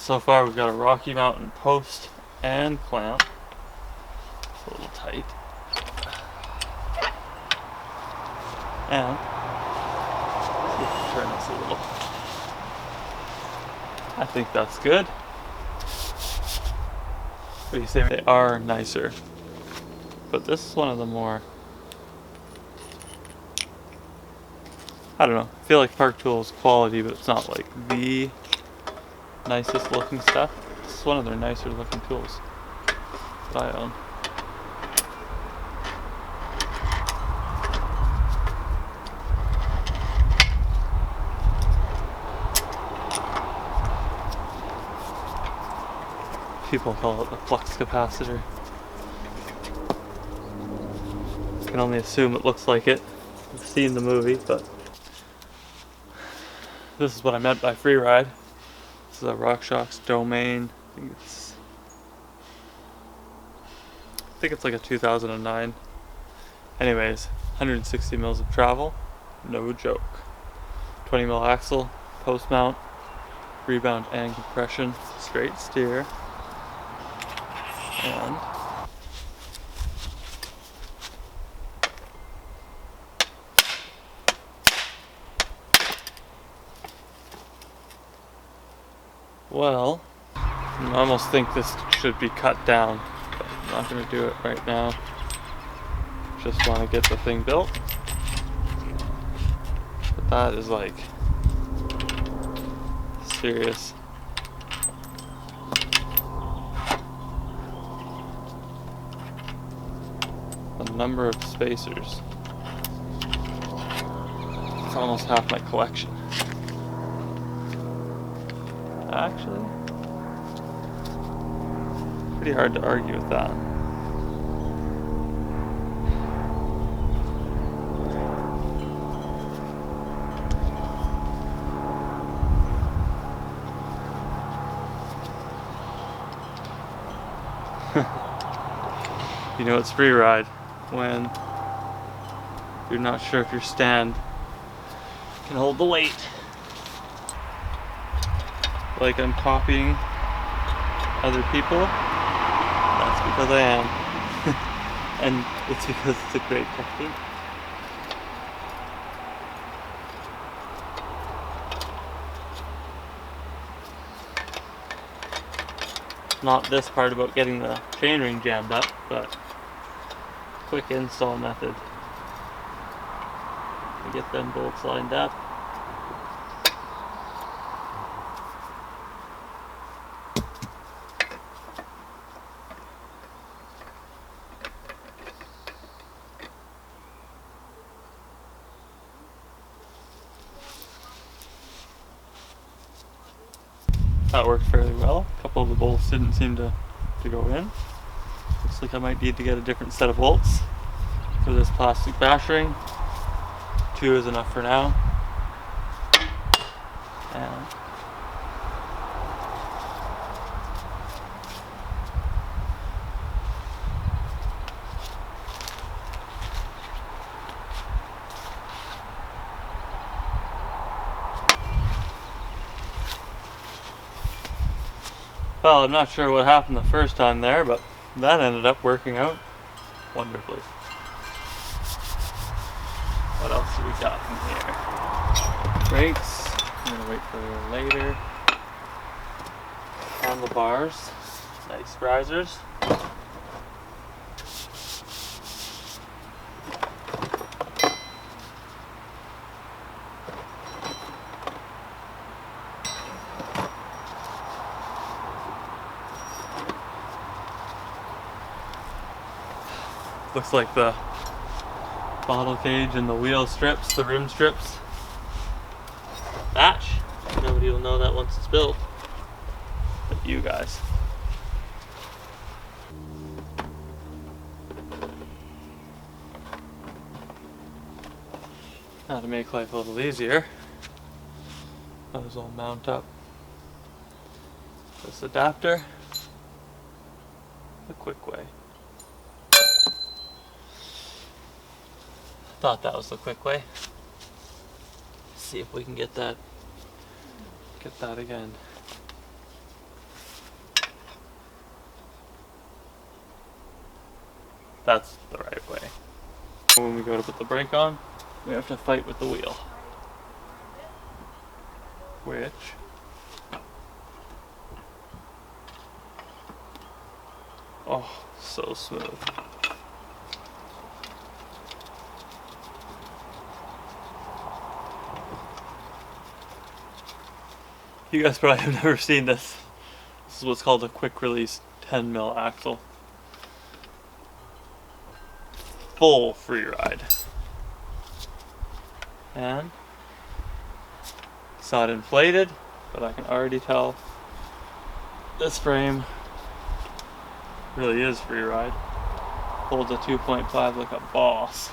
So far we've got a Rocky Mountain post and clamp. It's a little tight. And let's turn this a little. I think that's good. What do you say? They are nicer, but this is one of the more, I don't know, I feel like Park Tools quality, but it's not like the nicest looking stuff. This is one of their nicer looking tools that I own. People call it the flux capacitor. I can only assume it looks like it. I've seen the movie, but this is what I meant by Freeride. This is a RockShox Domain. I think it's like a 2009. Anyways, 160 mils of travel, no joke. 20 mil axle, post mount, rebound and compression, straight steer, and well, I almost think this should be cut down, but I'm not going to do it right now. Just want to get the thing built. But that is like serious. The number of spacers. It's almost half my collection. Actually, pretty hard to argue with that. You know it's Freeride when you're not sure if your stand can hold the weight. Like I'm copying other people, that's because I am. And it's because it's a great technique. Not this part about getting the chainring jammed up, but quick install method. We get them bolts lined up. That worked fairly well. A couple of the bolts didn't seem to go in. Looks like I might need to get a different set of bolts for this plastic bash ring. 2 is enough for now. And well, I'm not sure what happened the first time there, but that ended up working out wonderfully. What else do we got in here? Brakes. I'm gonna wait for later. Handlebars. Nice risers. Looks like the bottle cage and the wheel strips, the rim strips, match. Nobody will know that once it's built, but you guys. Now to make life a little easier, I was all mount up this adapter the quick way. Thought that was the quick way. See if we can get that again. That's the right way. When we go to put the brake on, we have to fight with the wheel. Which oh, so smooth. You guys probably have never seen this. This is what's called a quick release 10mm axle. Full Freeride. And it's not inflated, but I can already tell this frame really is Freeride. Holds a 2.5 like a boss.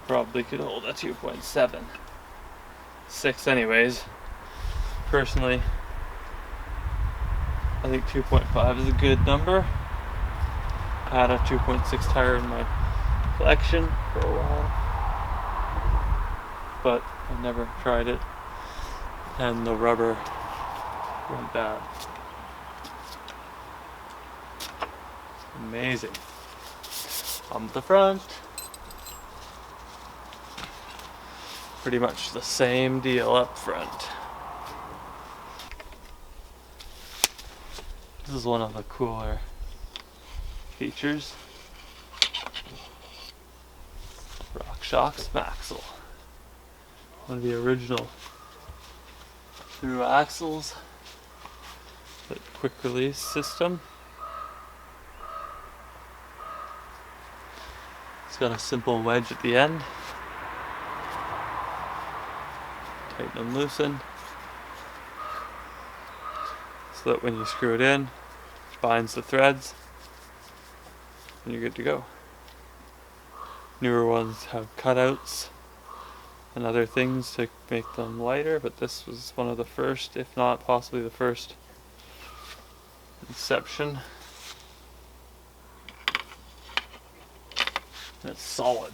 Probably could hold a 2.7. 6 anyways. Personally, I think 2.5 is a good number. I had a 2.6 tire in my collection for a while, but I never tried it, and the rubber went bad. Amazing. On the front, pretty much the same deal up front. This is one of the cooler features. RockShox Maxle. One of the original through axles, but quick release system. It's got a simple wedge at the end. Tighten and loosen, so that when you screw it in, it binds the threads, and you're good to go. Newer ones have cutouts and other things to make them lighter, but this was one of the first, if not possibly the first, inception. And it's solid.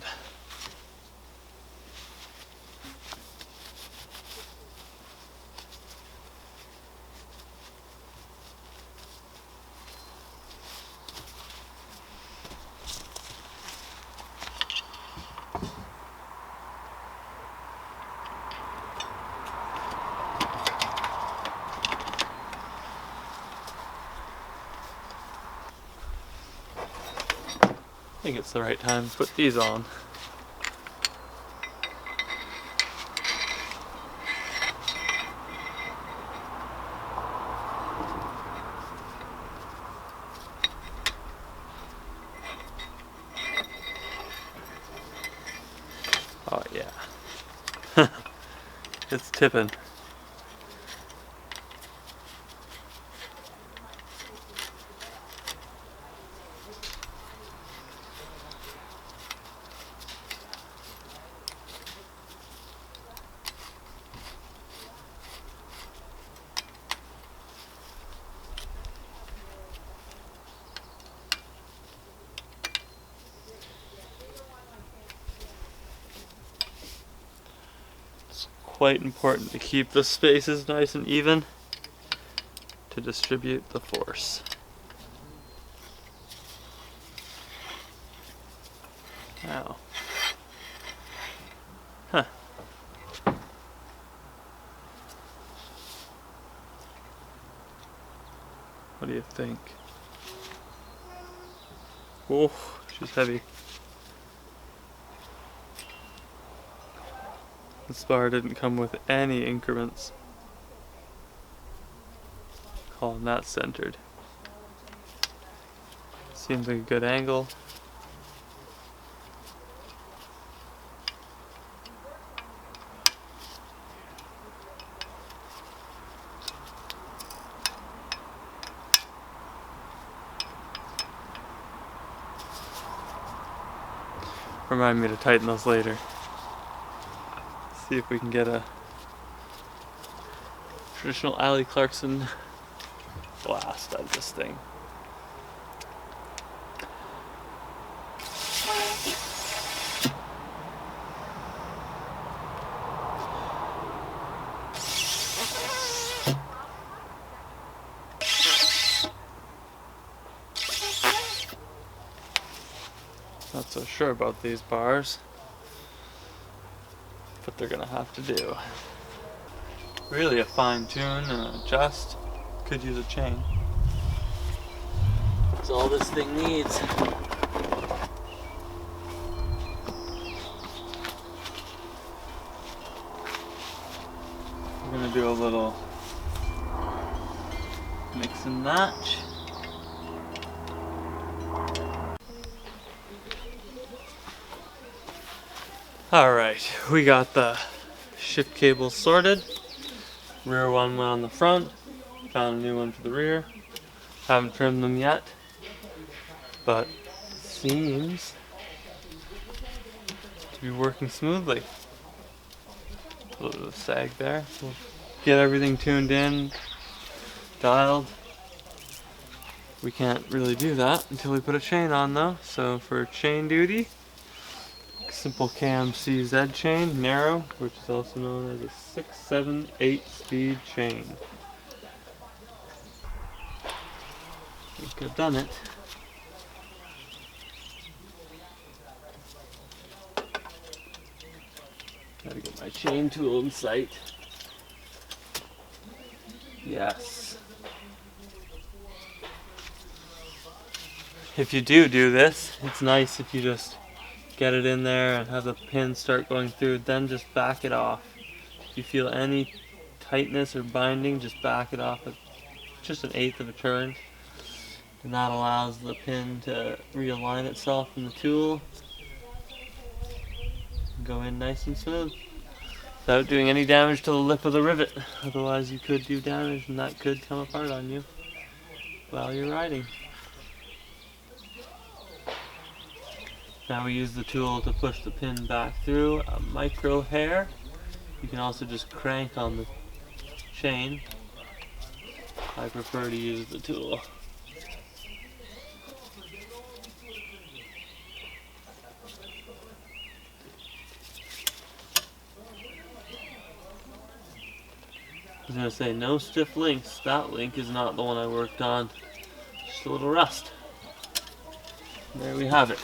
I think it's the right time to put these on. Oh yeah. It's tipping. Quite important to keep the spaces nice and even to distribute the force. Now, what do you think? Oh, she's heavy. This bar didn't come with any increments. Calling that centered. Seems like a good angle. Remind me to tighten those later. See if we can get a traditional Allie Clarkson blast out of this thing. so sure about these bars, but they're gonna have to do. Really a fine tune and adjust. Could use a chain. That's all this thing needs. We're gonna do a little mix and match. Alright, we got the shift cables sorted. Rear one went on the front. Found a new one for the rear. Haven't trimmed them yet, but seems to be working smoothly. A little bit of sag there. We'll get everything tuned in, dialed. We can't really do that until we put a chain on though. So for chain duty, simple cam CZ chain, narrow, which is also known as a 6, 7, 8 speed chain. I think I've done it. Gotta get my chain tool in sight. Yes. If you do this, it's nice if you just get it in there and have the pin start going through, then just back it off. If you feel any tightness or binding, just back it off at just 1/8 of a turn. And that allows the pin to realign itself in the tool and go in nice and smooth without doing any damage to the lip of the rivet. Otherwise you could do damage and that could come apart on you while you're riding. Now we use the tool to push the pin back through, a micro hair. You can also just crank on the chain. I prefer to use the tool. I was going to say no stiff links. That link is not the one I worked on. Just a little rust. There we have it.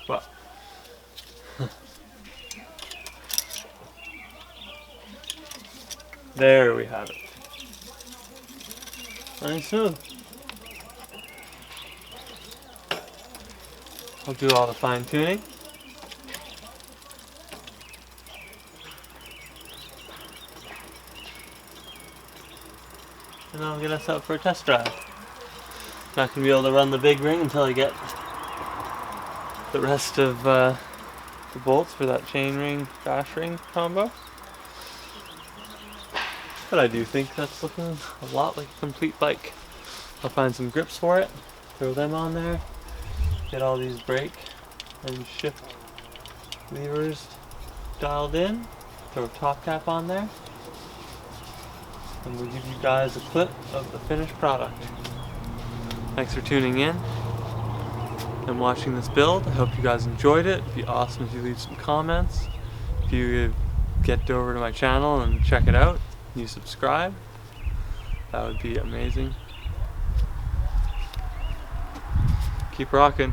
Well, there we have it. Nice smooth. I'll do all the fine tuning. And I'll get us out for a test drive. Not going to be able to run the big ring until I get the rest of the bolts for that chain ring, dash ring combo. But I do think that's looking a lot like a complete bike. I'll find some grips for it, throw them on there, get all these brake and shift levers dialed in, throw a top cap on there, and we'll give you guys a clip of the finished product. Thanks for tuning in and watching this build. I hope you guys enjoyed it. It'd be awesome if you leave some comments. If you get over to my channel and check it out, and you subscribe, that would be amazing. Keep rocking.